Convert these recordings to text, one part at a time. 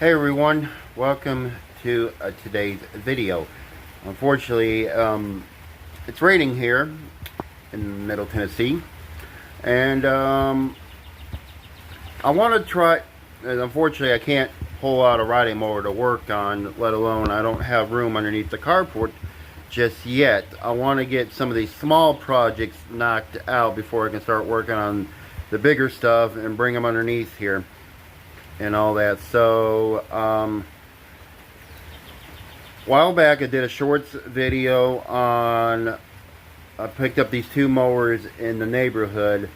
Hey everyone, welcome to today's video. Unfortunately, it's raining here in Middle Tennessee, and I want to try. Unfortunately, I can't pull out a riding mower to work on, let alone I don't have room underneath the carport just yet. I want to get some of these small projects knocked out before I can start working on the bigger stuff and bring them underneath here and all that. So a while back I did a shorts video on, I picked up these two mowers in the neighborhood.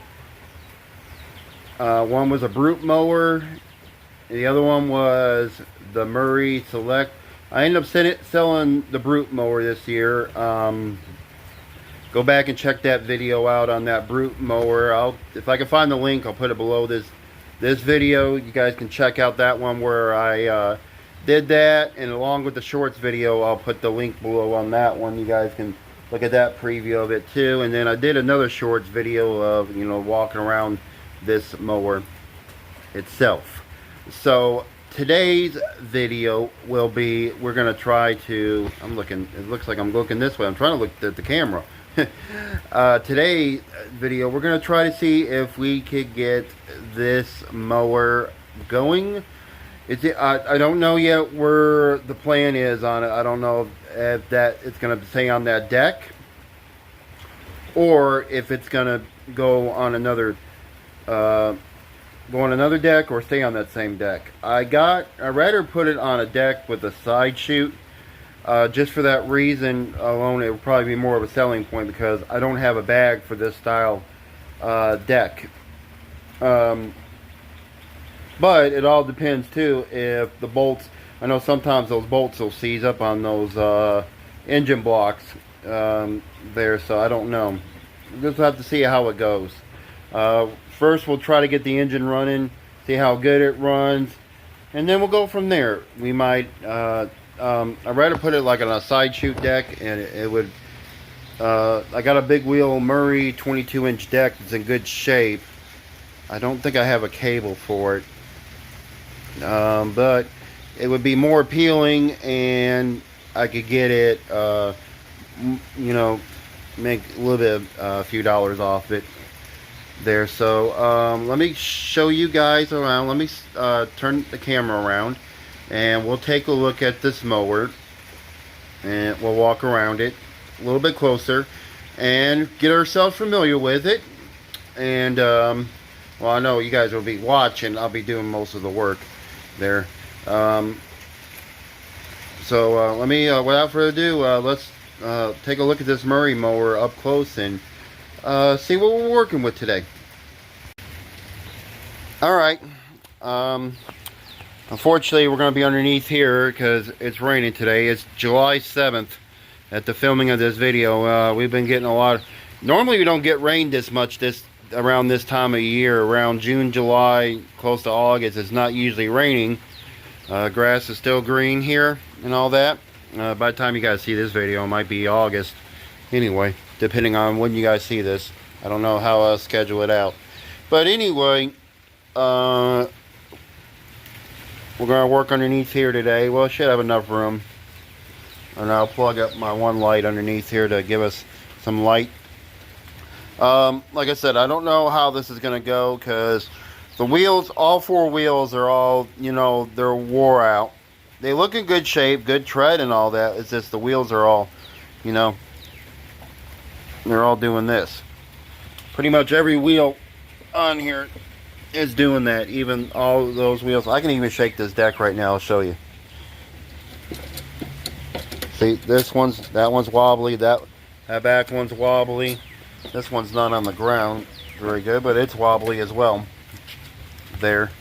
One was a brute mower and the other one was the Murray Select. I ended up selling the brute mower this year. Go back and check that video out on that brute mower. If I can find the link, I'll put it below this video. You guys can check out that one where I did that, and along with the shorts video, I'll put the link below on that one. You guys can look at that preview of it too. And then I did another shorts video of, walking around this mower itself. So today's video will be, we're gonna try to, it looks like I'm looking this way. I'm trying to look at the camera. Today's video, we're going to try to see if we could get this mower going. I don't know yet where the plan is on it. I don't know if that it's going to stay on that deck or if it's going to go on another deck or stay on that same deck. I'd rather put it on a deck with a side chute. Just for that reason alone, it would probably be more of a selling point because I don't have a bag for this style deck. But it all depends too if the bolts, I know sometimes those bolts will seize up on those engine blocks there, so I don't know. We'll just have to see how it goes. First we'll try to get the engine running, see how good it runs, and then we'll go from there. We might I'd rather put it like on a side chute deck, and it would I got a big wheel Murray 22-inch deck that's in good shape. I don't think I have a cable for it, but it would be more appealing, and I could get it make a little bit a few dollars off it there. So let me show you guys around. Let me turn the camera around and we'll take a look at this mower, and we'll walk around it a little bit closer and get ourselves familiar with it. And well, I know you guys will be watching. I'll be doing most of the work there. So let me without further ado, let's take a look at this Murray mower up close and see what we're working with today. All right. Unfortunately, we're going to be underneath here because it's raining today. It's July 7th at the filming of this video. We've been getting a lot. Normally, we don't get rain this much around this time of year. Around June, July, close to August, it's not usually raining. Grass is still green here and all that. By the time you guys see this video, it might be August. Anyway, depending on when you guys see this. I don't know how I'll schedule it out. But anyway, we're going to work underneath here today. Well, I should have enough room. And I'll plug up my one light underneath here to give us some light. Like I said, I don't know how this is going to go because the wheels, all four wheels are all, they're wore out. They look in good shape, good tread and all that. It's just the wheels are all, they're all doing this. Pretty much every wheel on here is doing that, even all those wheels. I can even shake this deck right now. I'll show you. See, that one's wobbly, that back one's wobbly. This one's not on the ground very good, but it's wobbly as well there.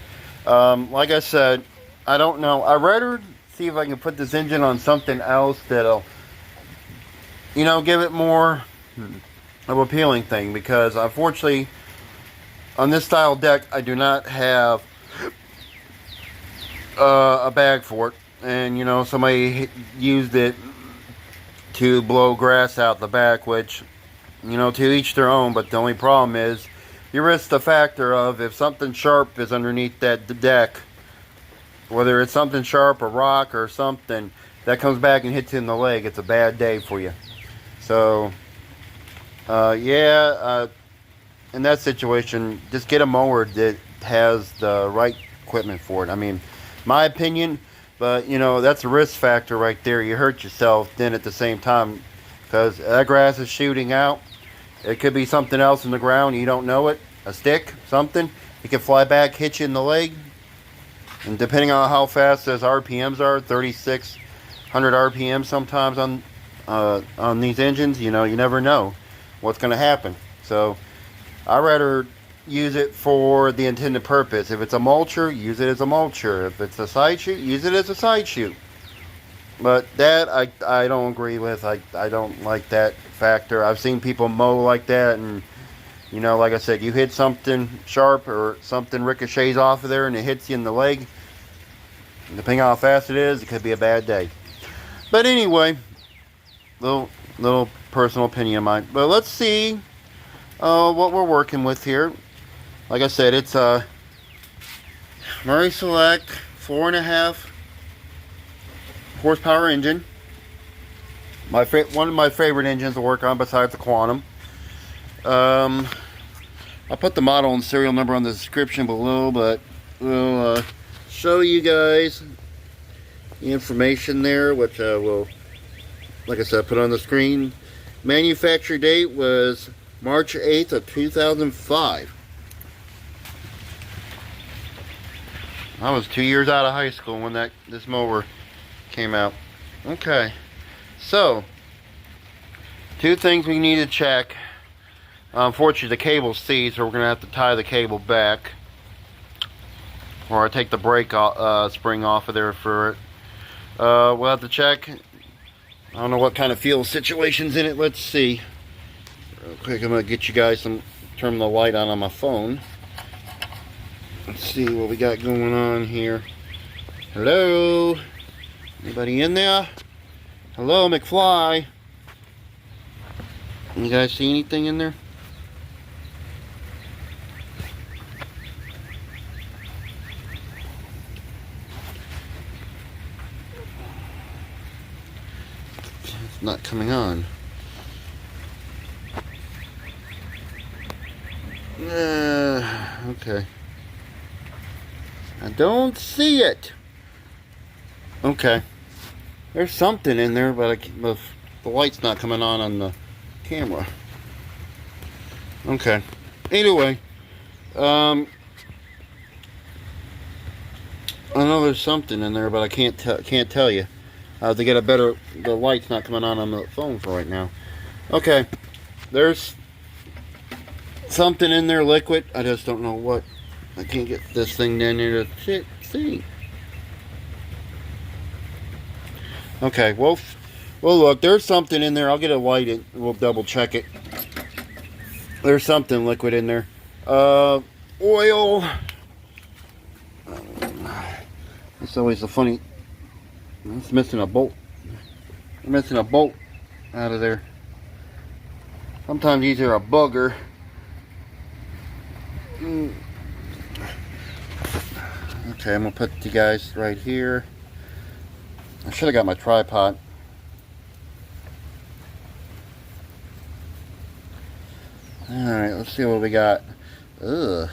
Like I said, I don't know. I'd rather see if I can put this engine on something else that'll give it more of an appealing thing, because unfortunately on this style deck, I do not have a bag for it. And, somebody used it to blow grass out the back, which, to each their own. But the only problem is you risk the factor of if something sharp is underneath that deck whether it's something sharp, a rock or something that comes back and hits you in the leg, it's a bad day for you. So in that situation, just get a mower that has the right equipment for it. I mean, my opinion, but you know, that's a risk factor right there. You hurt yourself then at the same time, because that grass is shooting out. It could be something else in the ground, you don't know it, a stick, something. It can fly back, hit you in the leg, and depending on how fast those RPMs are, 3,600 RPM sometimes on these engines, you know, you never know what's going to happen. So I'd rather use it for the intended purpose. If it's a mulcher, use it as a mulcher. If it's a side shoot, use it as a side shoot. But that I don't agree with. I don't like that factor. I've seen people mow like that, and you know, like I said, you hit something sharp or something ricochets off of there and it hits you in the leg. Depending on how fast it is, it could be a bad day. But anyway, little personal opinion of mine. But let's see what we're working with here. Like I said, it's a Murray Select 4.5 horsepower engine. One of my favorite engines to work on besides the Quantum. I'll put the model and serial number on the description below, but we'll show you guys the information there, which I will, like I said, put on the screen. Manufacture date was March 8th of 2005. I was 2 years out of high school when this mower came out. Okay, so 2 things we need to check. Unfortunately, the cable's seized, so we're gonna have to tie the cable back, or I take the brake spring off of there for it. We'll have to check. I don't know what kind of fuel situation's in it. Let's see. Real quick, I'm gonna get you guys turn the light on my phone. Let's see what we got going on here. Hello? Anybody in there? Hello, McFly? You guys see anything in there? It's not coming on. Okay. I don't see it. Okay. There's something in there, but the light's not coming on the camera. Okay. Anyway, I know there's something in there, but I can't tell you. I have to get the light's not coming on the phone for right now. Okay. There's something in there, liquid. I just don't know what. I can't get this thing down here to see. Okay, well look, there's something in there. I'll get a light and we'll double check it. There's something liquid in there. Oil. It's always a funny. It's missing a bolt. I'm missing a bolt out of there. Sometimes these are a bugger. Okay, I'm gonna put you guys right here. I should have got my tripod. Alright, let's see what we got. Ugh.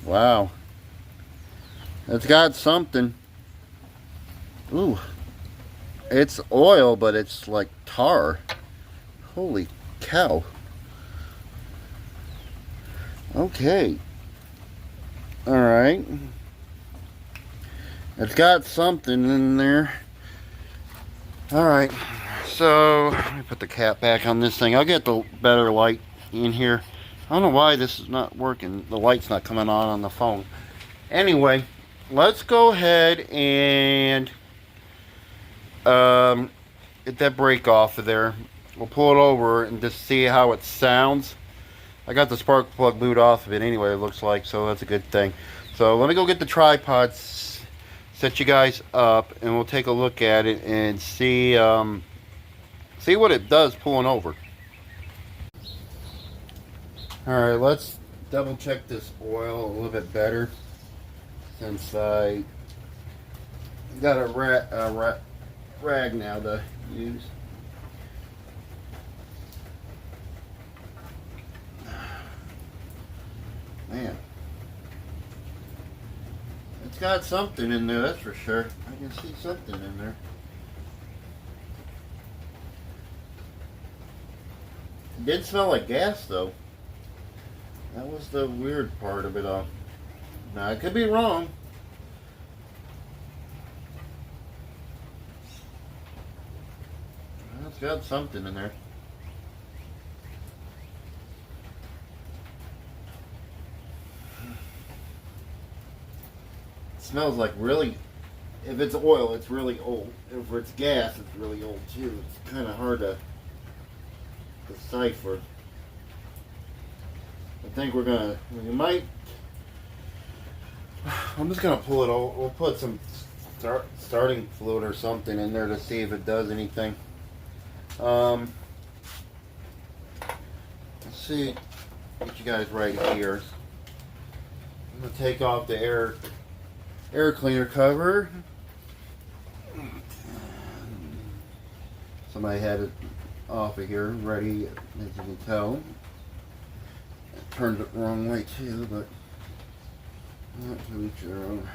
Wow. It's got something. Ooh. It's oil, but it's like tar. Holy cow. Okay. Alright. It's got something in there. Alright. So, let me put the cap back on this thing. I'll get the better light in here. I don't know why this is not working. The light's not coming on the phone. Anyway, let's go ahead and get that brake off of there. We'll pull it over and just see how it sounds. I got the spark plug boot off of it anyway, it looks like, so that's a good thing. So let me go get the tripods, set you guys up, and we'll take a look at it and see what it does pulling over. Alright, let's double check this oil a little bit better, since I got a rag now to use. Man, it's got something in there, that's for sure. I can see something in there. It did smell like gas though. That was the weird part of it all. Now I could be wrong. Well, it's got something in there. It smells like really, if it's oil, it's really old. If it's gas, it's really old too. It's kind of hard to decipher. I think we might, I'm just gonna pull it all. We'll put some starting fluid or something in there to see if it does anything. Let's see, get you guys right here. I'm gonna take off the air cleaner cover. Somebody had it off of here ready, as you can tell. I turned it the wrong way too, but not to each their own.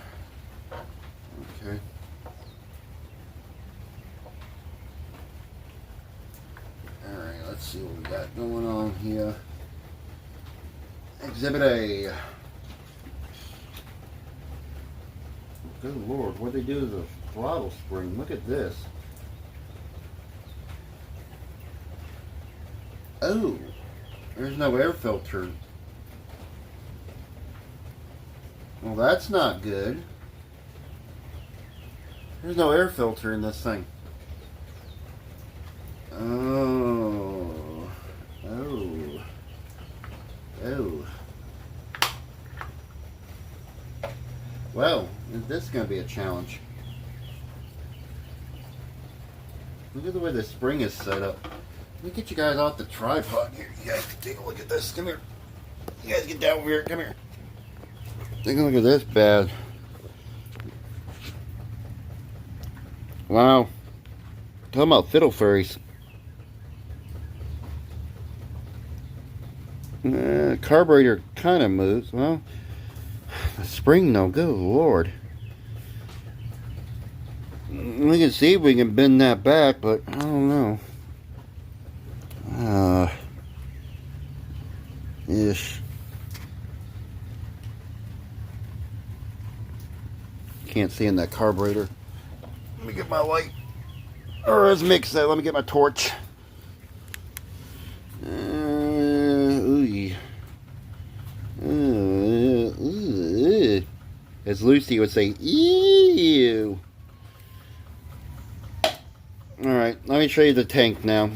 Okay. Alright, let's see what we got going on here. Exhibit A. Good Lord, what they do to the throttle spring? Look at this. Oh, there's no air filter. Well, that's not good. There's no air filter in this thing. Oh. Well, this is going to be a challenge. Look at the way the spring is set up. Let me get you guys off the tripod here. You guys can take a look at this. Come here. You guys get down over here. Come here. Take a look at this bad. Wow. Talking about fiddle fairies. Carburetor kind of moves. Well, the spring though, good Lord. We can see if we can bend that back, but I don't know. Ish. Can't see in that carburetor. Let me get my light. Or let's mix that. Let me get my torch. As Lucy would say, ew. Alright, let me show you the tank now.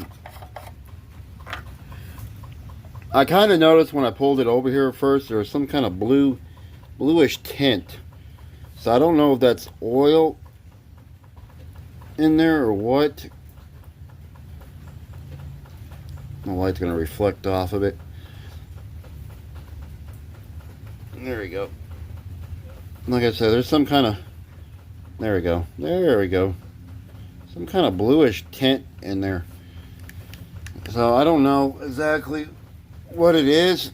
I kind of noticed when I pulled it over here first, there was some kind of bluish tint. So I don't know if that's oil in there or what. The light's going to reflect off of it. There we go. Like I said, there's some kind of, there we go. There we go. Some kind of bluish tint in there. So I don't know exactly what it is.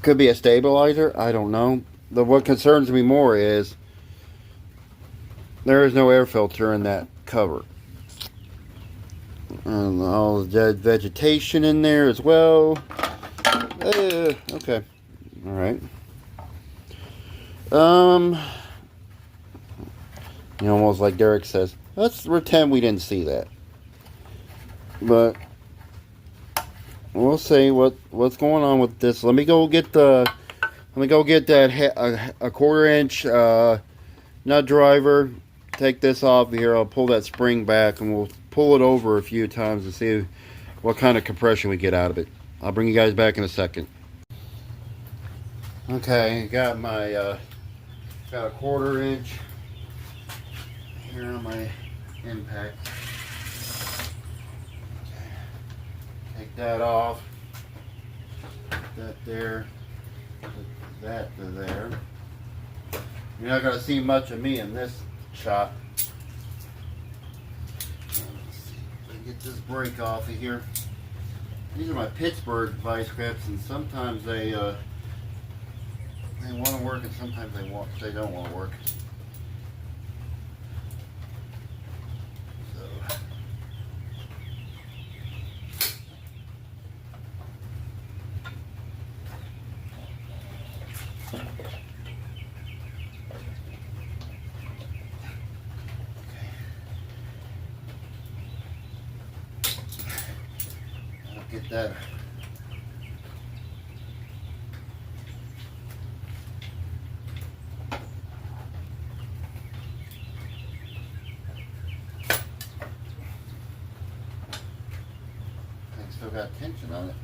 Could be a stabilizer. I don't know. What concerns me more is there is no air filter in that cover. And all the dead vegetation in there as well. Okay. Alright. You know, almost like Derek says, let's pretend we didn't see that. But we'll see what's going on with this. Let me go get that a 1/4 inch nut driver. Take this off here. I'll pull that spring back and we'll pull it over a few times to see what kind of compression we get out of it. I'll bring you guys back in a second. Okay, got my got a 1/4 inch here on my impact. Okay. Take that off. that there. Put that to there. You're not going to see much of me in this shot. Let's see if I can get this brake off of here. These are my Pittsburgh vice grips, and sometimes they want to work, and sometimes they don't want to work. Get that. I still got tension on it.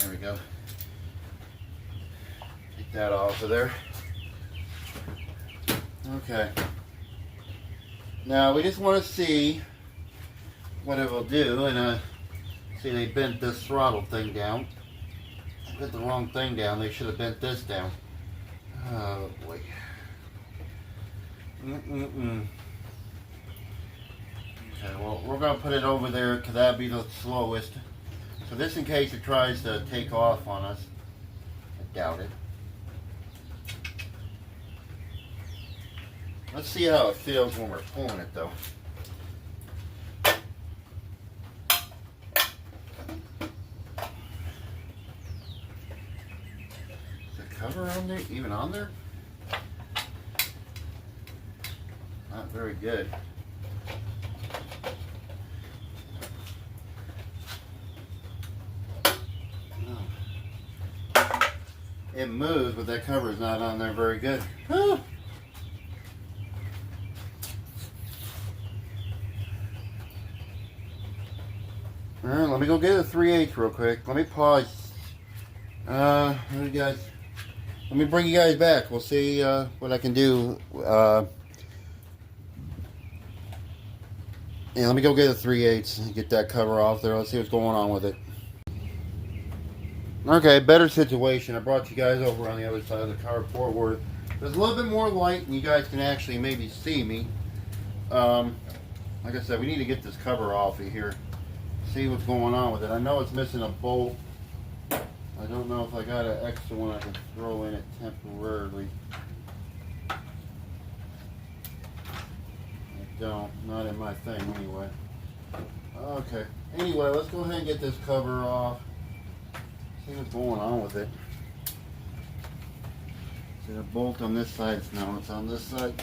There we go. That off of there. Okay. Now we just want to see what it will do, and see they bent this throttle thing down. I put the wrong thing down. They should have bent this down. Oh boy. Okay, well we're gonna put it over there because that'd be the slowest. So this in case it tries to take off on us. I doubt it. Let's see how it feels when we're pulling it though. Is the cover on there, even on there? Not very good. No. It moves, but that cover is not on there very good. Whew. Let me go get a 3/8 real quick. Let me pause. Let me bring you guys back. We'll see what I can do. Yeah, let me go get a 3/8 and get that cover off there. Let's see what's going on with it. Okay, better situation. I brought you guys over on the other side of the carport where there's a little bit more light and you guys can actually maybe see me. Like I said, we need to get this cover off of here. See what's going on with it. I know it's missing a bolt. I don't know if I got an extra one I can throw in it temporarily. I don't. Not in my thing anyway. Okay. Anyway, let's go ahead and get this cover off. See what's going on with it. See the bolt on this side? No, it's on this side.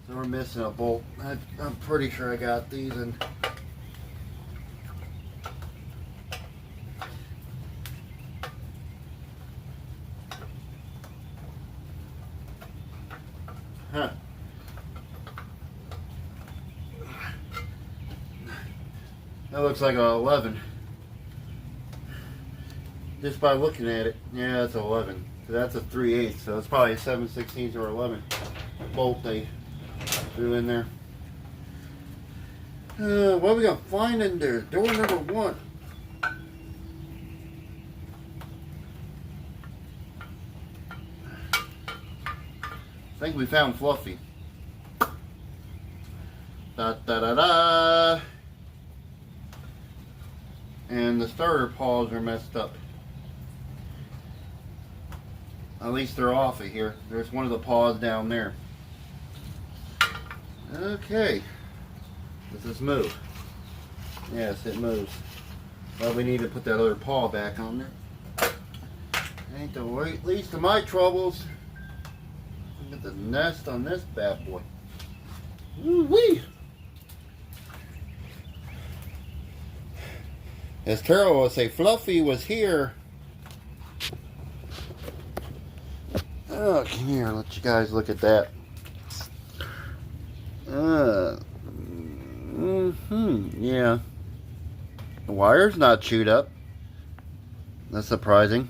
We're missing a bolt. I'm pretty sure I got these in. Huh. That looks like a 11. Just by looking at it. Yeah, that's 11. So that's a 3/8. So it's probably a 7/16 or 11 bolt they threw in there. What are we gonna find in there? Door number 1. I think we found Fluffy. Da da da da. And the starter paws are messed up. At least they're off of here. There's one of the paws down there. Okay. Does this move? Yes, it moves. Well, we need to put that other paw back on there. Ain't the least of my troubles. Look at the nest on this bad boy. Woo-wee! As Carol will say, Fluffy was here. Oh, come here, let you guys look at that. Yeah. The wire's not chewed up. That's surprising.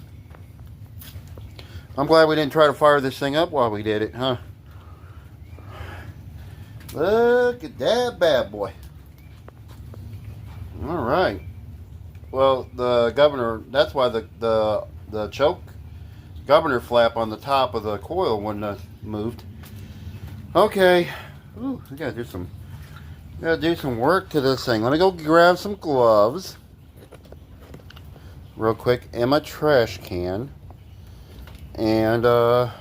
I'm glad we didn't try to fire this thing up while we did it, huh? Look at that bad boy. All right. Well, the governor, that's why the choke governor flap on the top of the coil wouldn't have moved. Okay. Ooh, we gotta do some work to this thing. Let me go grab some gloves real quick and my trash can. And I'm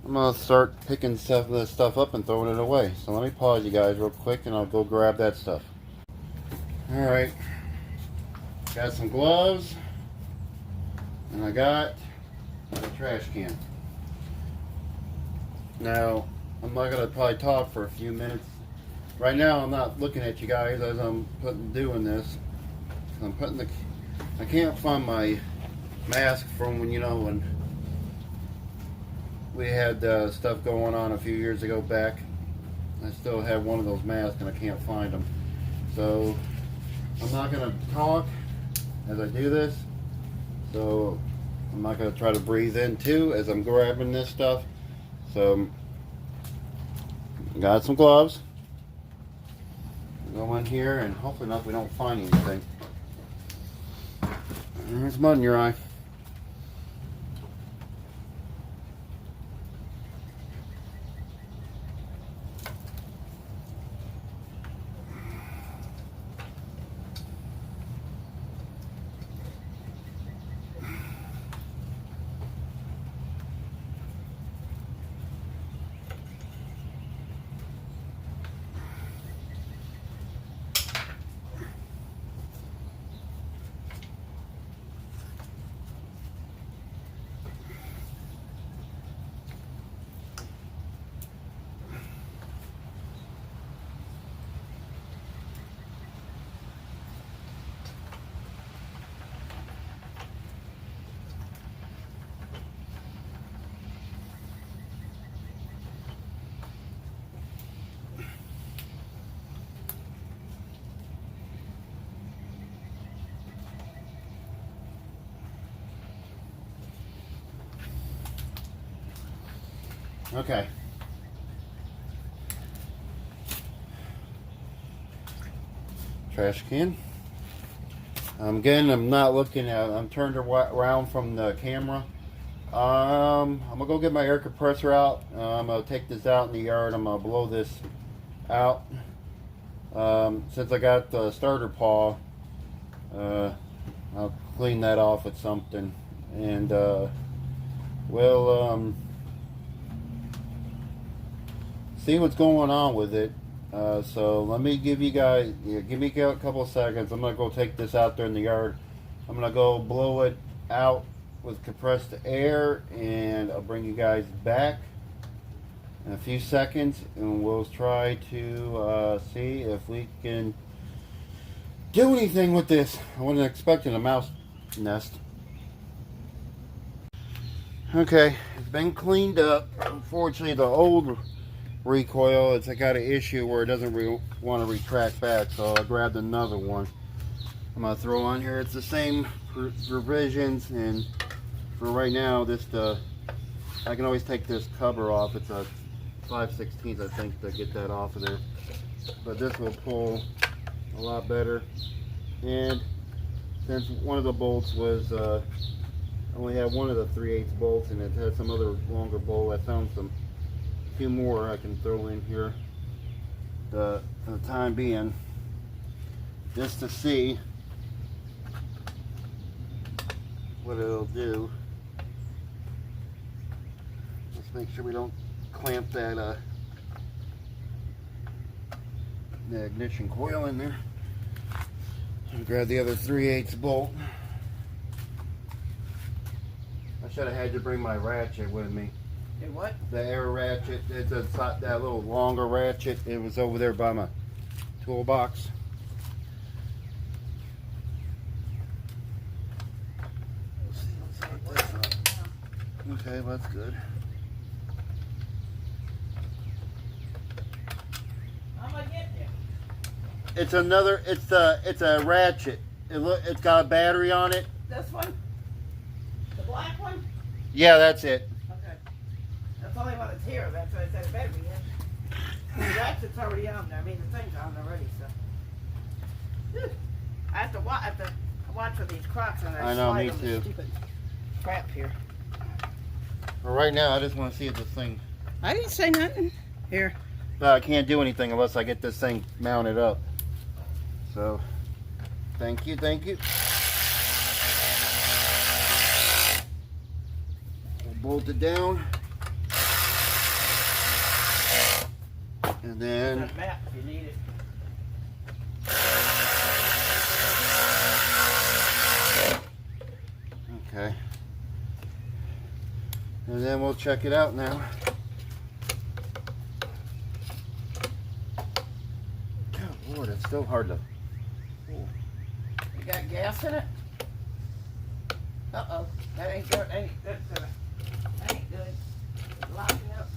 gonna start picking this stuff up and throwing it away. So let me pause you guys real quick and I'll go grab that stuff. Alright. Got some gloves, and I got a trash can. Now, I'm not going to probably talk for a few minutes. Right now, I'm not looking at you guys as I'm doing this. I can't find my mask from when we had stuff going on a few years ago back. I still have one of those masks and I can't find them. So, I'm not going to talk as I do this, so I'm not going to try to breathe in too as I'm grabbing this stuff. So got some gloves, go in here and hopefully we don't find anything. There's mud in your eye. Okay. Trash can. Again, I'm not looking at. I'm turned around from the camera. I'm gonna go get my air compressor out. I'm gonna take this out in the yard. I'm gonna blow this out. Since I got the starter paw, I'll clean that off with something, and we'll see what's going on with it. So let me give you guys, give me a couple of seconds. I'm gonna go take this out there in the yard. I'm gonna go blow it out with compressed air, and I'll bring you guys back in a few seconds, and we'll try to see if we can do anything with this. I wasn't expecting a mouse nest. Okay, it's been cleaned up. Unfortunately, the old recoil, I got an issue where it doesn't want to retract back, so I grabbed another one. I'm gonna throw on here. It's the same provisions, and for right now, I can always take this cover off. It's a 5/16, I think, to get that off of there. But this will pull a lot better. And since one of the bolts was I only had one of the 3/8 bolts, and it had some other longer bolt, I found a few more I can throw in here for the time being, just to see what it'll do. Let's make sure we don't clamp that the ignition coil in there. And grab the other 3/8 bolt. I should have had to bring my ratchet with me. Hey, what? The air ratchet. It's that little longer ratchet. It was over there by my toolbox. Let's put this up. Okay, that's good. How am I getting you? It's another. It's a ratchet. It's got a battery on it. This one? The black one? Yeah, that's it. Okay. That's the only one that's here. That's why I said it better be in. The ratchet's already on there. I mean, the thing's on already, so. Whew. I have to watch for these crocs and I know, me too. Stupid crap here. Well, right now, I just want to see if this thing. I didn't say nothing. Here. But I can't do anything unless I get this thing mounted up. So, thank you, thank you. We'll bolt it down. And then... There's a map if you need it. Okay. And then we'll check it out now. Oh Lord, it's still hard to... You got gas in it? Uh-oh. That ain't good. That ain't good. Locking up.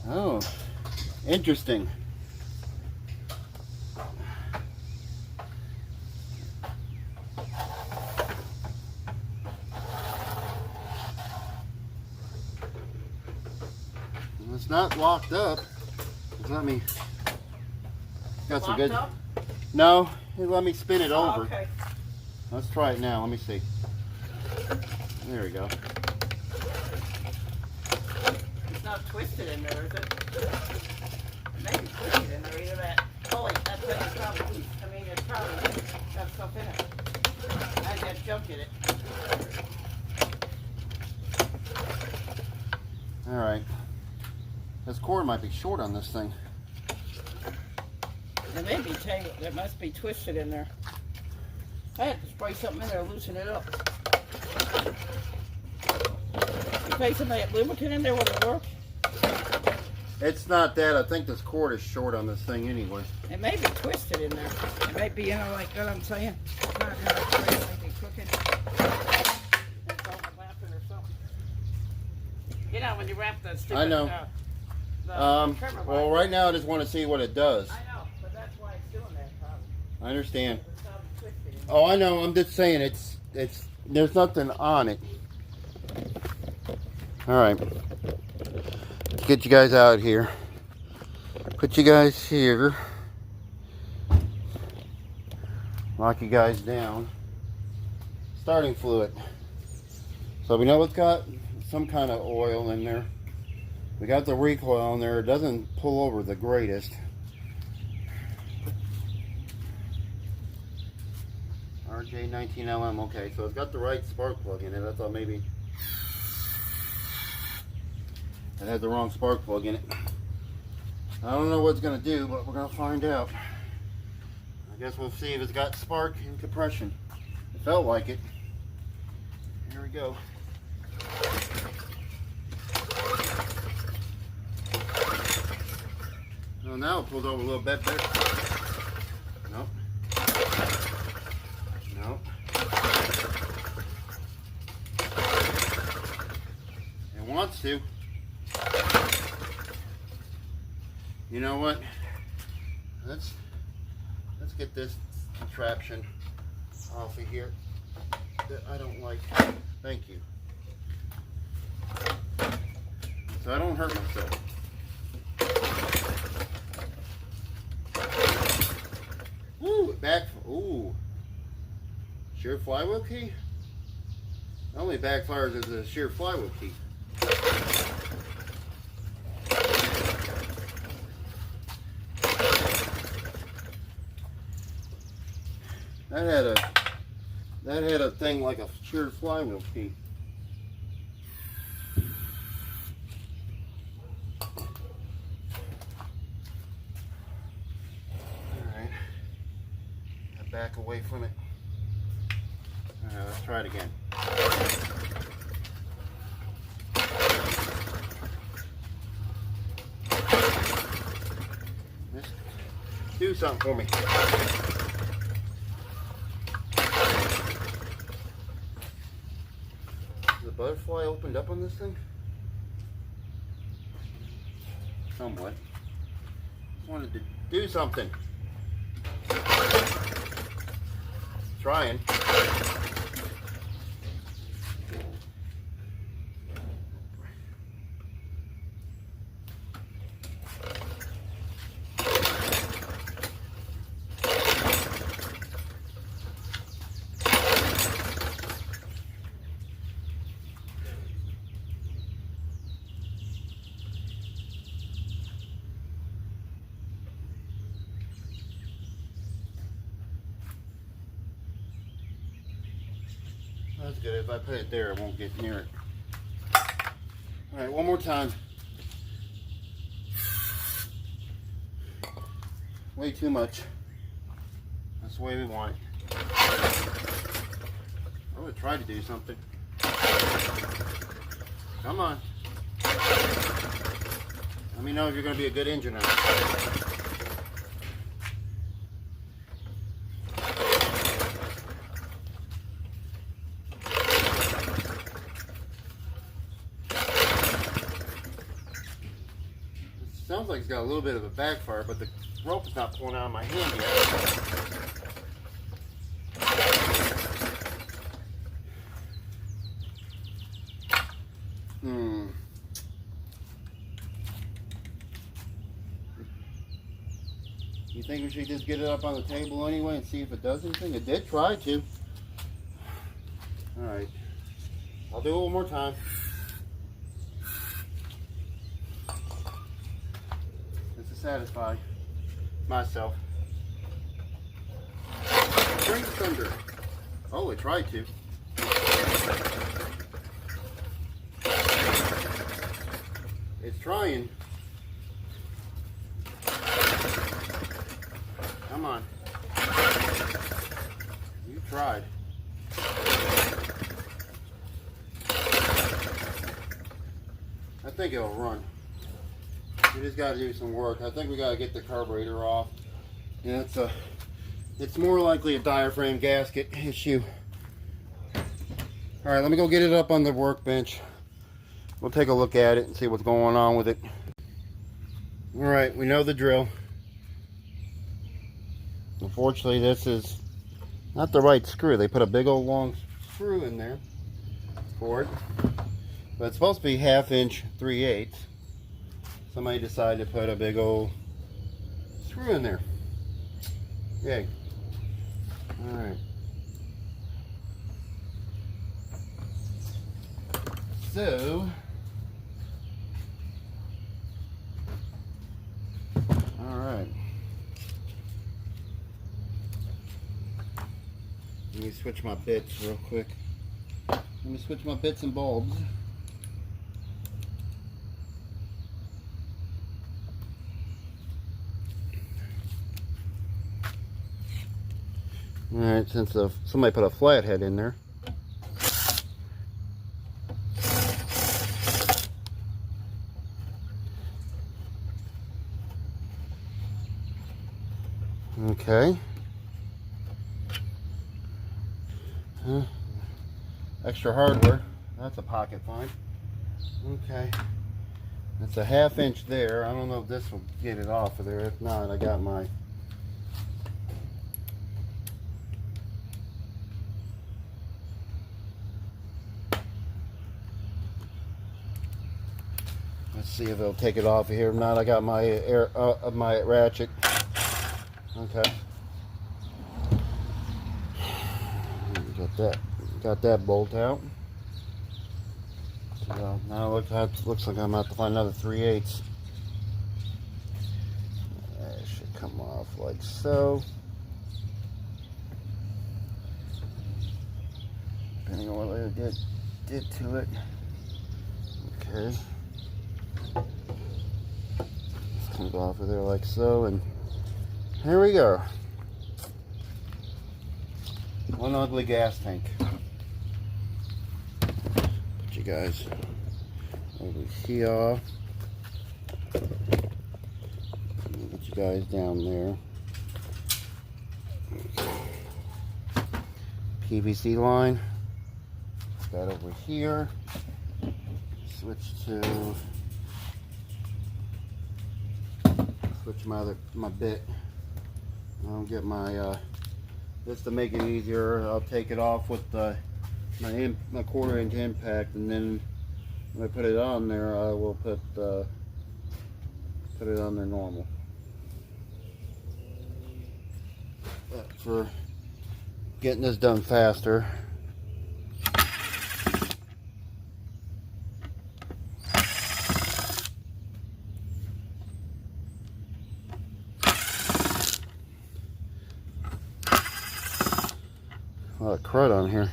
Oh, interesting. It's not locked up. Let me. Got some good. Up? No, let me spin it over. Okay. Let's try it now. Let me see. There we go. It's not twisted in there, is it? It may be twisted in there. Either that. Oh wait, that thing is probably loose. I mean, it's probably got stuff in it. I got junk in it. All right. This cord might be short on this thing. It may be tangled. It must be twisted in there. I had to spray something in there to loosen it up. You pay some of that lubricant in there when it works? It's not that. I think this cord is short on this thing anyway. It may be twisted in there. It may be, like what I'm saying. It's not straight, it might be crooked. It's on the lapping or something. You know, when you wrap the stupid... I know. Well, right now I just want to see what it does. I know, but that's why it's doing that probably. I understand. It's not twisted in there. Oh, I know. I'm just saying it's there's nothing on it. All right. Let's get you guys out here. Put you guys here. Lock you guys down. Starting fluid. So we know it's got some kind of oil in there. We got the recoil in there. It doesn't pull over the greatest. RJ19LM. Okay, so it's got the right spark plug in it. I thought maybe it had the wrong spark plug in it. I don't know what it's going to do, but we're going to find out. I guess we'll see if it's got spark and compression. It felt like it. Here we go. Well, now it pulled over a little bit better. Nope. Nope. It wants to. You know what? Let's get this contraption off of here that I don't like. Thank you. So I don't hurt myself. Ooh, back. Ooh. Sheer flywheel key? It only backfires as a sheer flywheel key. That had a thing like a sheer flywheel key. Alright. Back away from it. Alright, let's try it again. Just do something for me. Is the butterfly opened up on this thing? somewhat. Just wanted to do something. Trying. That's good. If I put it there, it won't get near it. All right, one more time. Way too much. That's the way we want it. I would try to do something. Come on. Let me know if you're going to be a good engine on it. Sounds like it's got a little bit of a backfire, but the rope is not pulling out of my hand yet. You think we should just get it up on the table anyway and see if it does anything? It did try to. Alright. I'll do it one more time. Satisfy myself. Briggs thunder. Oh, it tried to. It's trying. Come on. You tried. I think it'll run. We just got to do some work. I think we got to get the carburetor off. Yeah, it's more likely a diaphragm gasket issue. All right, let me go get it up on the workbench. We'll take a look at it and see what's going on with it. All right, we know the drill. Unfortunately, this is not the right screw. They put a big old long screw in there for it, but it's supposed to be 1/2 inch 3/8. Somebody decided to put a big old screw in there. Yay. Alright. So, alright. Let me switch my bits real quick. Let me switch my bits and bulbs. Alright, since somebody put a flathead in there. Okay. Extra hardware. That's a pocket find. Okay. It's a 1/2 inch there. I don't know if this will get it off of there. If not, I got my let's see if it'll take it off of here. If not, I got my my ratchet. Okay. Got that bolt out. So now looks like I'm about to find another 3/8. That should come off like so. Depending on what I did to it. Okay. This comes off of there like so, and here we go. One ugly gas tank. Put you guys over here. Get you guys down there. PVC line. Put that over here. Switch to switch my bit. I'll get my just to make it easier. I'll take it off with my 1/4" impact, and then when I put it on there, I will put it on there normal. But for getting this done faster. A lot of crud on here.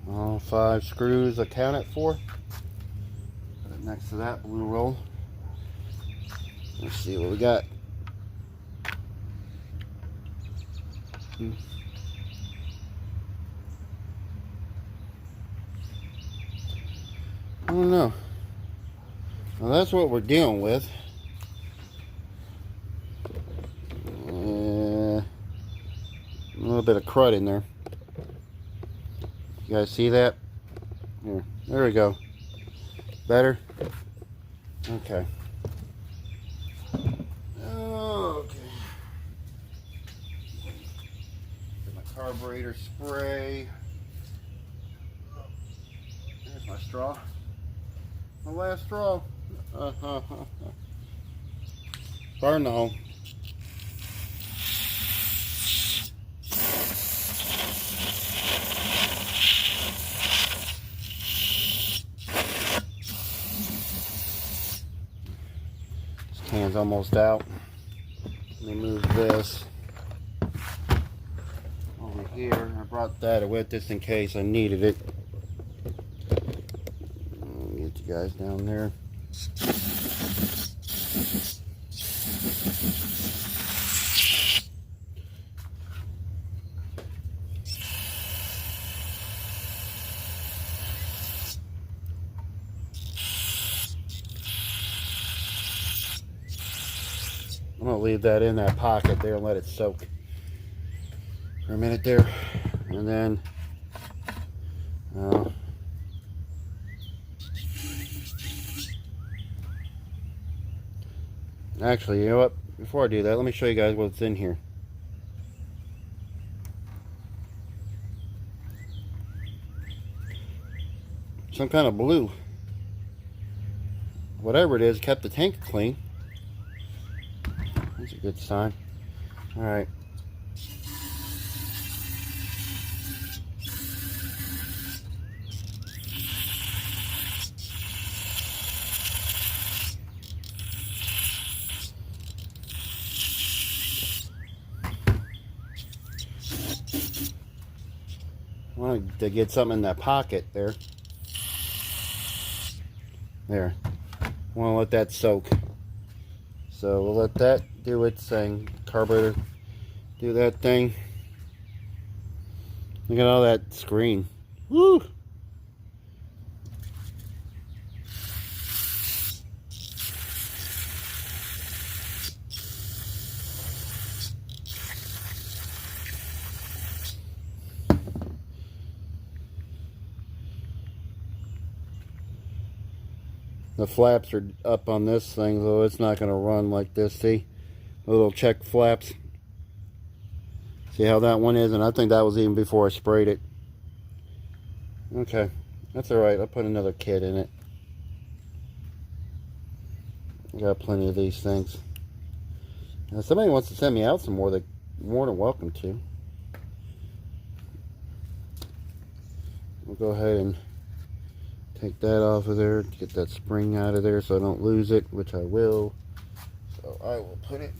All 5 screws accounted for. Put it next to that blue roll. Let's see what we got. I don't know. Well, that's what we're dealing with. A little bit of crud in there. You guys see that? Here, there we go. Better? Okay. Okay. Get my carburetor spray. There's my straw. My last straw. Burn the hole. This can's almost out. Let me move this over here. I brought that with just in case I needed it. Get you guys down there. I'm gonna leave that in that pocket there and let it soak for a minute there, and then actually, you know what? Before I do that, let me show you guys what's in here. Some kind of blue. Whatever it is, kept the tank clean. That's a good sign. All right. I wanted to get something in that pocket there. There. I want to let that soak. So we'll let that do its thing. Carburetor, do that thing. Look at all that screen. Woo! The flaps are up on this thing, though it's not going to run like this. See? The little check flaps. See how that one is? And I think that was even before I sprayed it. Okay. That's alright. I'll put another kit in it. I got plenty of these things. Now, if somebody wants to send me out some more, they're more than welcome to. We'll go ahead and take that off of there, get that spring out of there so I don't lose it, which I will. So I will put it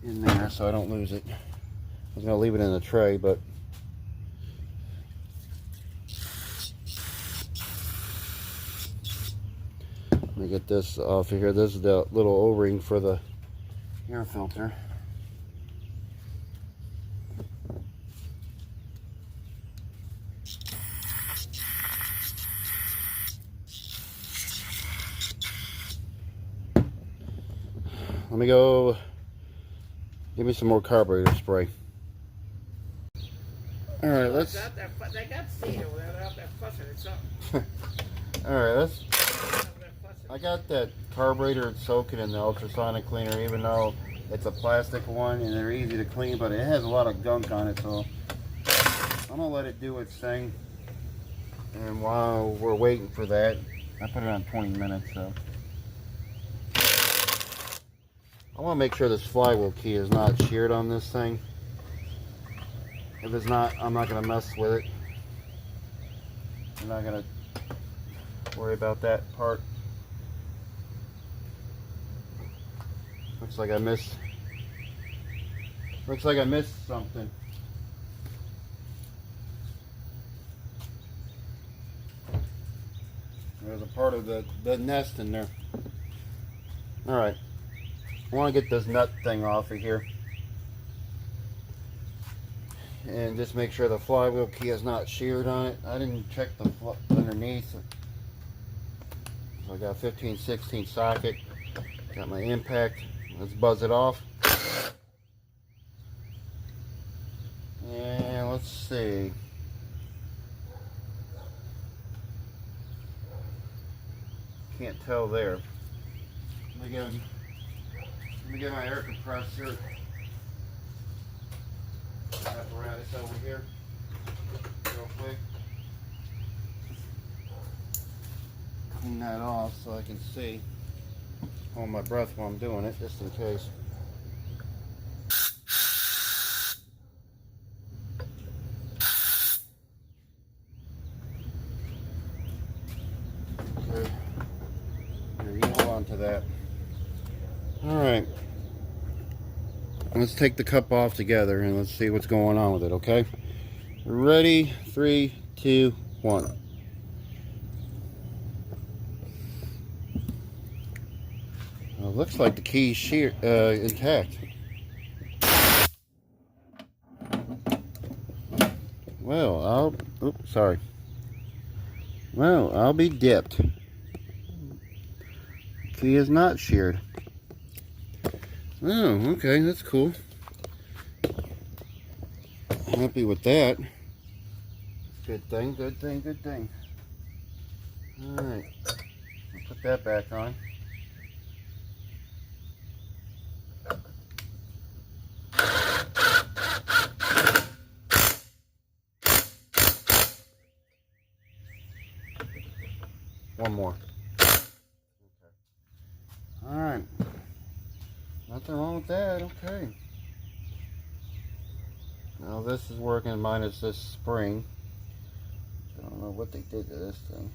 in there so I don't lose it. I was going to leave it in the tray, but let me get this off of here. This is the little O-ring for the air filter. Let me go give me some more carburetor spray. All right, Oh, let's. they got seed over there. They're out there fussing at something. All right, let's. Over there fussing. I got that carburetor soaking in the ultrasonic cleaner, even though it's a plastic one and they're easy to clean, but it has a lot of gunk on it, so I'm gonna let it do its thing. And while we're waiting for that, I put it on 20 minutes, so I want to make sure this flywheel key is not sheared on this thing. If it's not, I'm not gonna mess with it. I'm not gonna worry about that part. Looks like I missed something. There's a part of the nest in there. Alright. I want to get this nut thing off of here. And just make sure the flywheel key is not sheared on it. I didn't check the underneath. So I got a 15/16 socket. Got my impact. Let's buzz it off. And let's see. Can't tell there. Let me get my air compressor apparatus over here real quick. Clean that off so I can see. Hold my breath while I'm doing it, just in case. Okay. Here, you hold on to that. Alright. Let's take the cup off together and let's see what's going on with it, okay? Ready? 3, 2, 1. Well, looks like the key's intact. Well, I'll be dipped. Key is not sheared. Oh, okay, that's cool. Happy with that. Good thing, good thing, good thing. Alright, I'll put that back on. One more. Okay. Alright. Nothing wrong with that, okay. Now this is working minus this spring. I don't know what they did to this thing.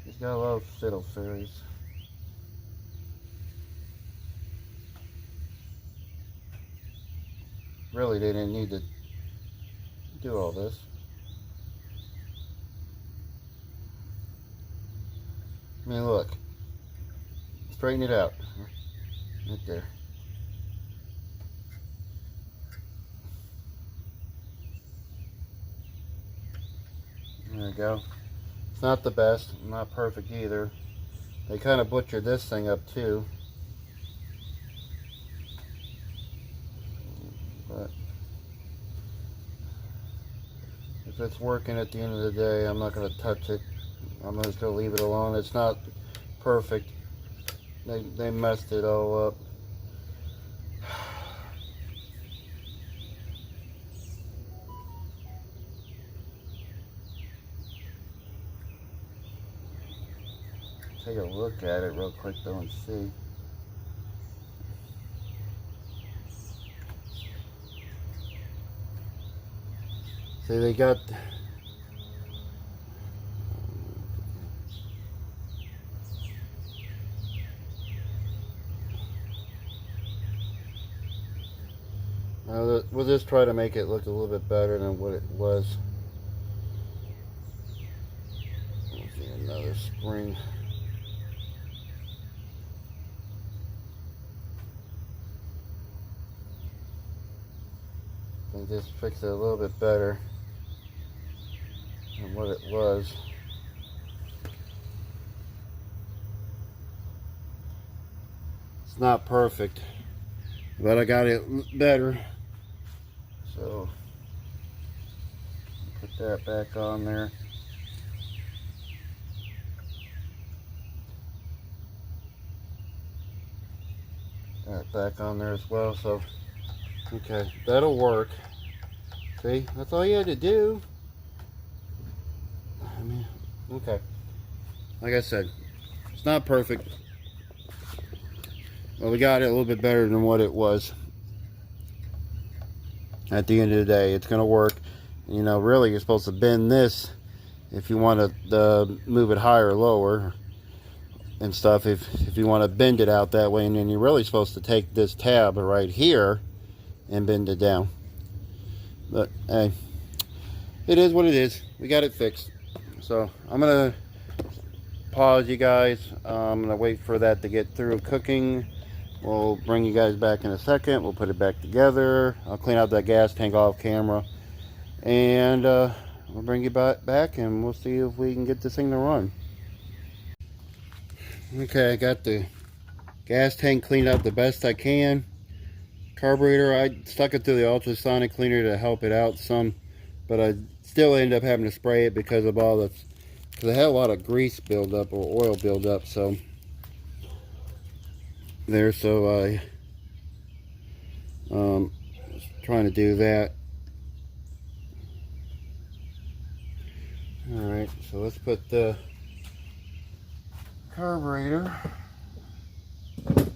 It's got a lot of fiddle fairies. Really, they didn't need to do all this. I mean, look. Straighten it out. Right there. There we go. It's not the best, not perfect either. They kind of butchered this thing up too. But if it's working at the end of the day, I'm not going to touch it. I'm just going to leave it alone. It's not perfect. They messed it all up. Take a look at it real quick though and see. See, they got we'll just try to make it look a little bit better than what it was. Let's see, another spring. And just fix it a little bit better than what it was. It's not perfect, but I got it better. So put that back on there. That back on there as well. So okay, that'll work. See, that's all you had to do. I mean, okay. Like I said, it's not perfect. Well, we got it a little bit better than what it was. At the end of the day, it's going to work. You know, really, you're supposed to bend this if you want to move it higher or lower and stuff. If you want to bend it out that way, and then you're really supposed to take this tab right here and bend it down. But hey, it is what it is. We got it fixed. So I'm going to pause you guys. I'm going to wait for that to get through cooking. We'll bring you guys back in a second. We'll put it back together. I'll clean out that gas tank off camera. And we'll bring you back and we'll see if we can get this thing to run. Okay, I got the gas tank cleaned out the best I can. Carburetor, I stuck it through the ultrasonic cleaner to help it out some. But I still ended up having to spray it because of all the... Because I had a lot of grease buildup or oil buildup, so... There, so I was trying to do that. Alright, so let's put the carburetor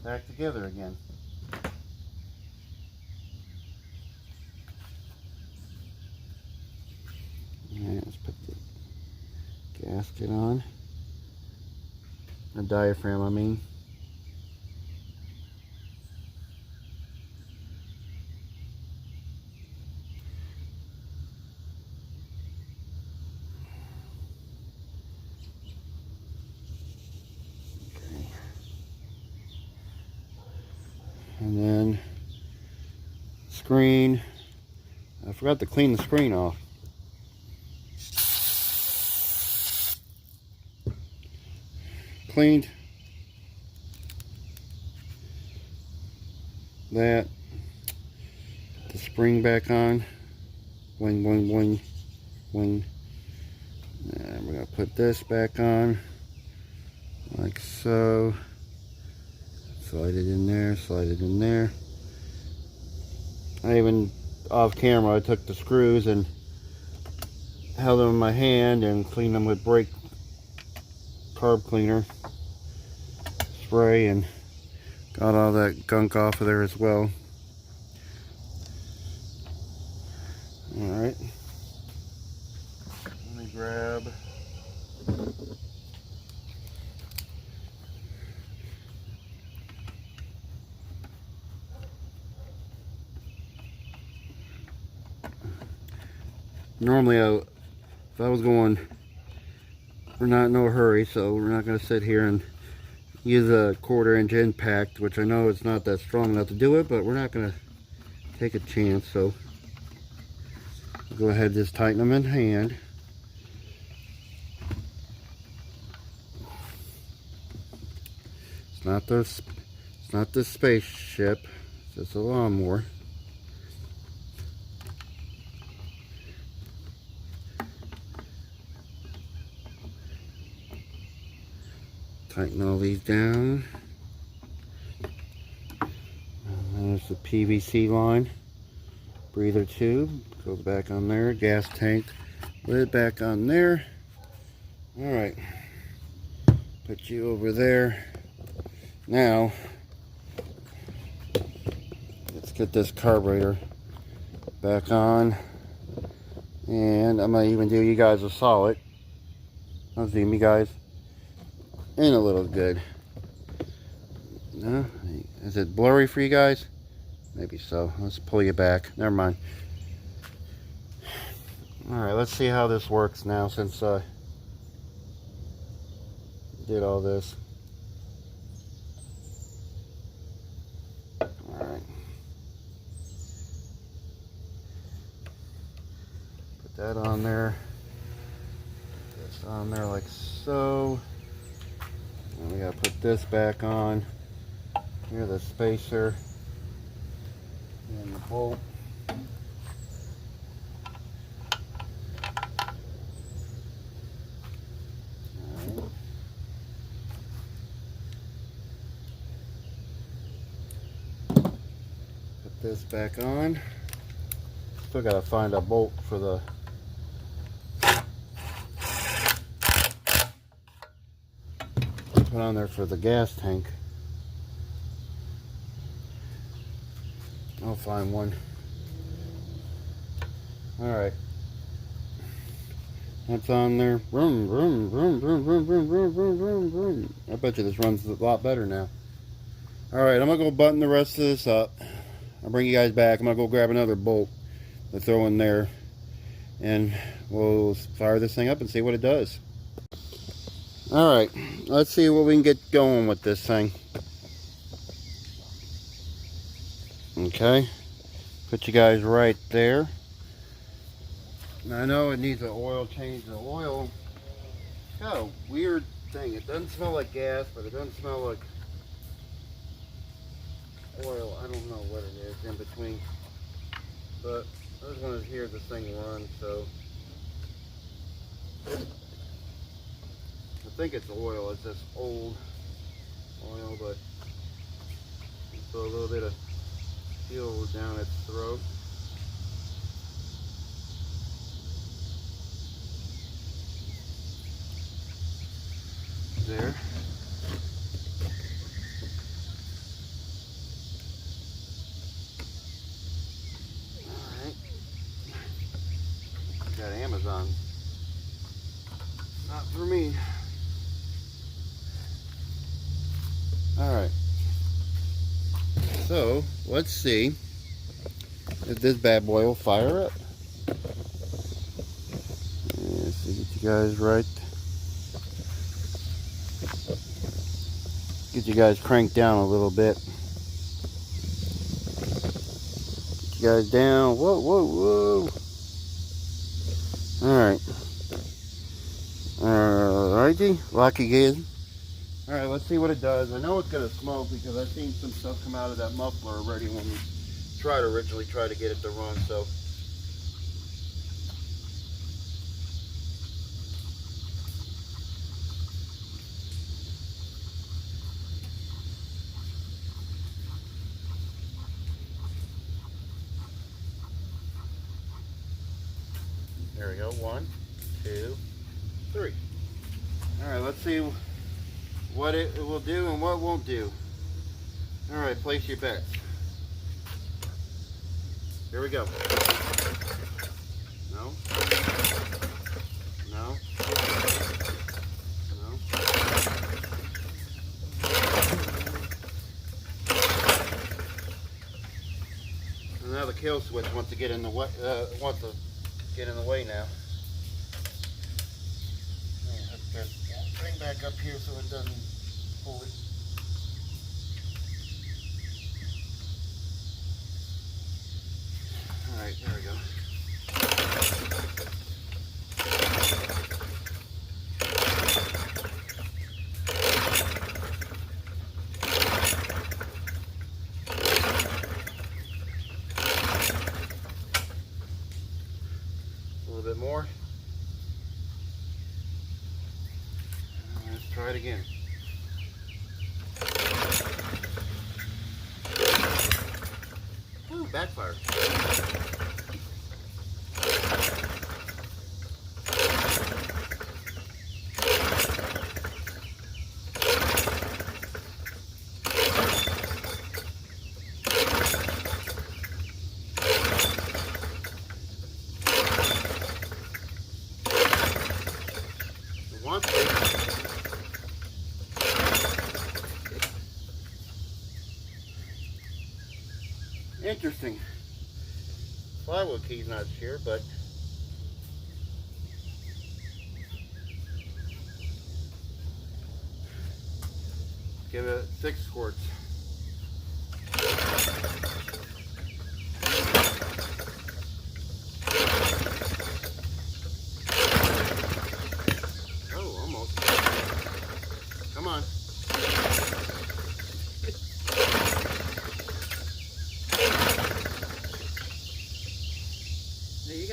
back together again. Alright, let's put the gasket on. The diaphragm, I mean. And then screen, I forgot to clean the screen off. Cleaned that, the spring back on, wing, wing, wing, wing. And we're going to put this back on like so. Slide it in there, slide it in there. I even, off camera, I took the screws and held them in my hand and cleaned them with brake carb cleaner spray and got all that gunk off of there as well. Alright. Let me grab normally if I was going, we're not in no hurry, so we're not going to sit here and use a 1/4 inch impact, which I know it's not that strong enough to do it, but we're not going to take a chance. So I'll go ahead and just tighten them in hand. It's not the spaceship, it's just a lawnmower. Tighten all these down. And there's the PVC line. Breather tube goes back on there. Gas tank lid back on there. Alright. Put you over there. Now, let's get this carburetor back on. And I'm going to even do you guys a solid. I'll zoom you guys in a little good. No? Is it blurry for you guys? Maybe so. Let's pull you back. Never mind. Alright, let's see how this works now since I did all this. Alright. Put that on there. Put this on there like so. And we gotta put this back on. Here's the spacer and the bolt. Alright. Put this back on. Still gotta find a bolt for the put on there for the gas tank. I'll find one. Alright. That's on there. Vroom, vroom, vroom, vroom, vroom, vroom, vroom, vroom, vroom, vroom. I bet you this runs a lot better now. Alright, I'm going to go button the rest of this up. I'll bring you guys back. I'm going to go grab another bolt to throw in there. And we'll fire this thing up and see what it does. Alright, let's see what we can get going with this thing. Okay, put you guys right there. Now, I know it needs an oil change. The oil, it's got a weird thing. It doesn't smell like gas, but it doesn't smell like oil. I don't know what it is in between. But I just wanted to hear this thing run, so I think it's oil. It's this old oil, but so a little bit of fuel down its throat. There. Alright. Got Amazon. Not for me. Alright. So, let's see if this bad boy will fire up. Let's get you guys right. Get you guys cranked down a little bit. Get you guys down. Whoa, whoa, whoa. Alright. Alrighty. Lock again. Alright, let's see what it does. I know it's going to smoke because I've seen some stuff come out of that muffler already when we originally tried to get it to run, so. There we go. 1, 2, 3. Alright, let's see what it will do and what it won't do. Alright, place your bets. Here we go. No. No. No. And now the kill switch wants to get in the way. Get in the way now. Bring back up here so it doesn't pull it. Alright, there we go. A little bit more. Let's try it again. Ooh, backfire. Interesting. Plywood key's not here, but give it 6 squirts. Oh, almost. Come on.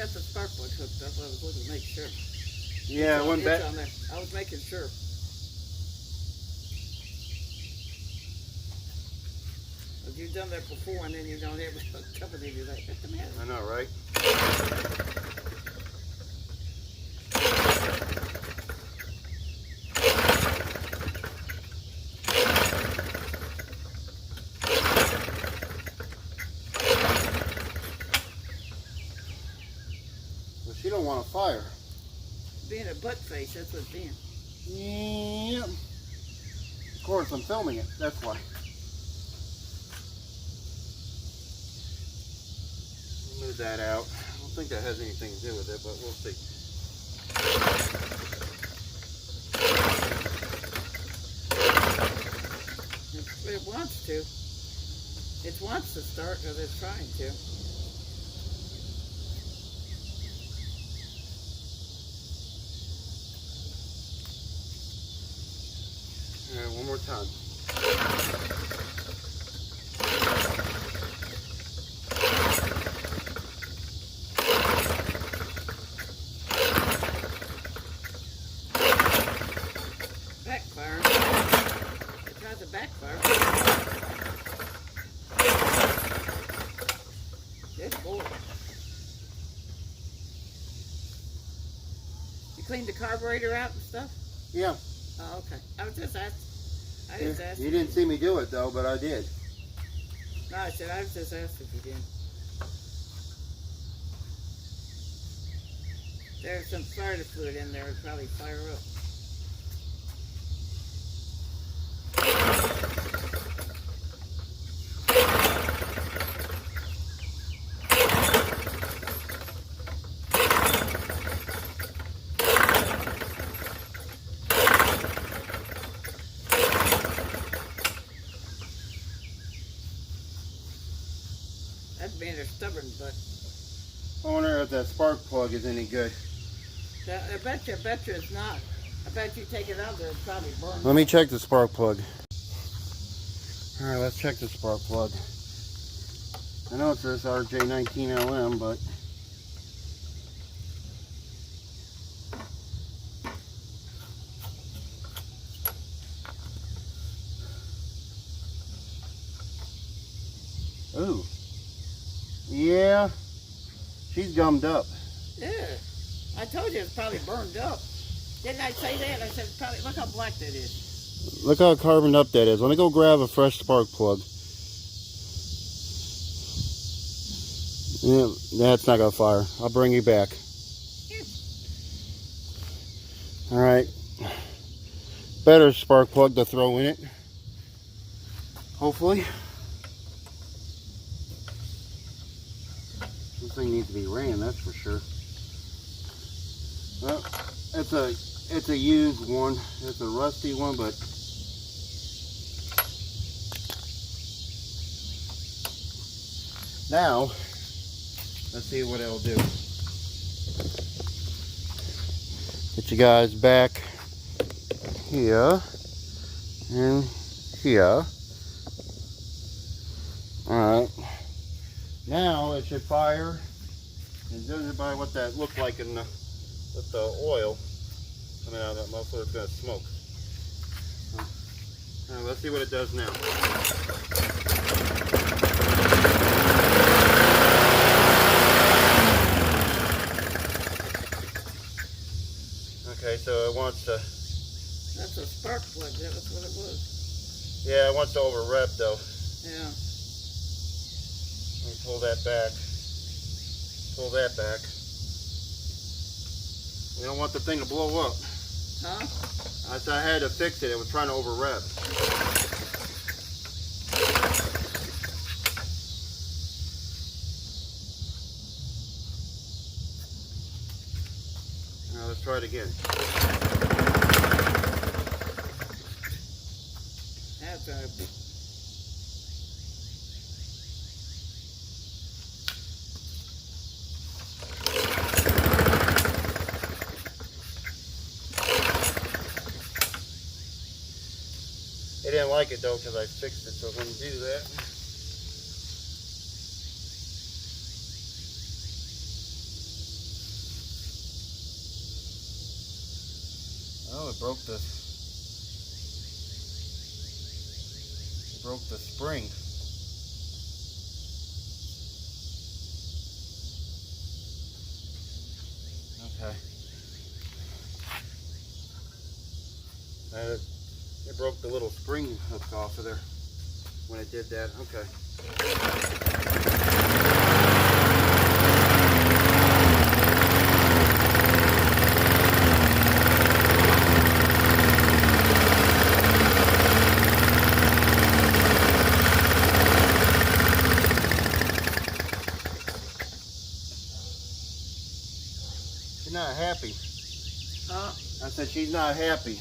got the spark plug hooked up. I was looking to make sure. Yeah, I went back. It's on there. I was making sure. But you've done that before, and then you don't ever cover it. You're like, what's the matter? I know, right? Well, she don't want to fire. Being a butt face, that's what it's being. Yep. Of course, I'm filming it. That's why. Move that out. I don't think that has anything to do with it, but we'll see. It wants to. It wants to start because it's trying to. All right, one more time. Backfire. It tries to backfire. Good boy. You cleaned the carburetor out and stuff? Yeah. Oh, okay. I was just asking. You didn't see me do it though, but I did. No, I said I was just asking if you did. There's some starter fluid in there. It'll probably fire up. That's being a stubborn butt. I wonder if that spark plug is any good. I bet you it's not. I bet you take it out there, it's probably burned. Let me check the spark plug. All right, let's check the spark plug. I know it says RJ19LM, but ooh, yeah, she's gummed up. Yeah. I told you it's probably burned up. Didn't I say that? I said, probably, look how black that is. Look how carboned up that is. Let me go grab a fresh spark plug. Yeah, that's not gonna fire. I'll bring you back. Yeah. All right. Better spark plug to throw in it. Hopefully. This thing needs to be ran, that's for sure. Well, it's a used one. It's a rusty one, but now let's see what it'll do. Get you guys back here and here. Alright. Now it should fire. And judging by what that looked like in the with the oil coming out of that muffler, it's going to smoke. Alright, let's see what it does now. Okay, so it wants to... That's a spark plug, that's what it was. Yeah, it wants to over rev though. Yeah. Let me pull that back. Pull that back. You don't want the thing to blow up. Huh? I said I had to fix it. It was trying to over rev. Now let's try it again. That's a... They didn't like it though because I fixed it, so I'm going to do that. Oh, it broke the spring. Okay. It broke the little spring hook off of there when it did that. Okay. She's not happy. Huh? I said she's not happy.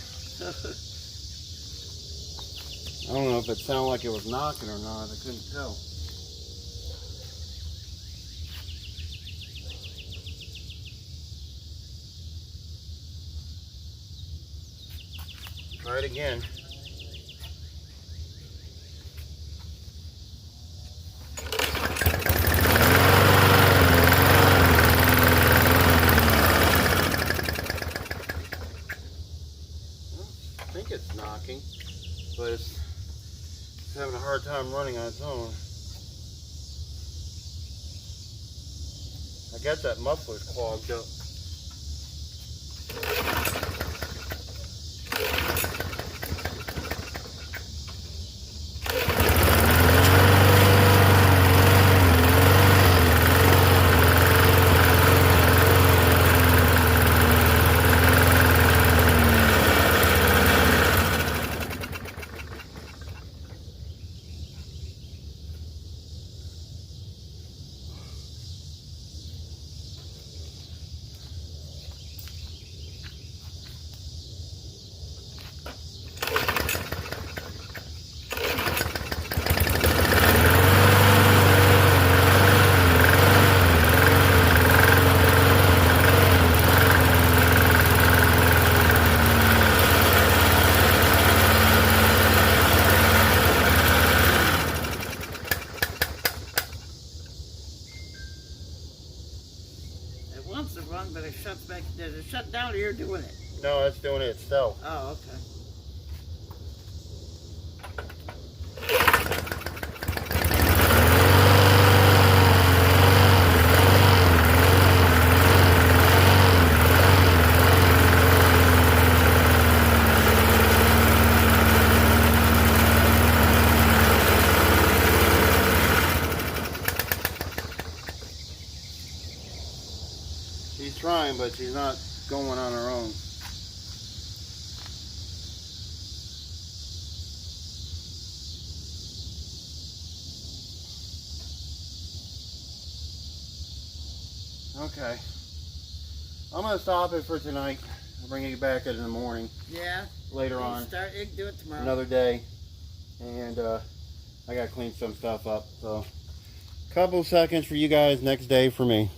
I don't know if it sounded like it was knocking or not. I couldn't tell. Try it again. I think it's knocking, but it's having a hard time running on its own. I guess that muffler's clogged up. Wants to run, but it shuts back. Does it shut down or you're doing it? No, it's doing it itself. Oh, okay. She's trying, but she's not going on her own. Okay. I'm going to stop it for tonight. I'll bring you back in the morning. Yeah. Later You on. You can do it tomorrow. Another day. And I got to clean some stuff up. So, couple seconds for you guys, next day for me.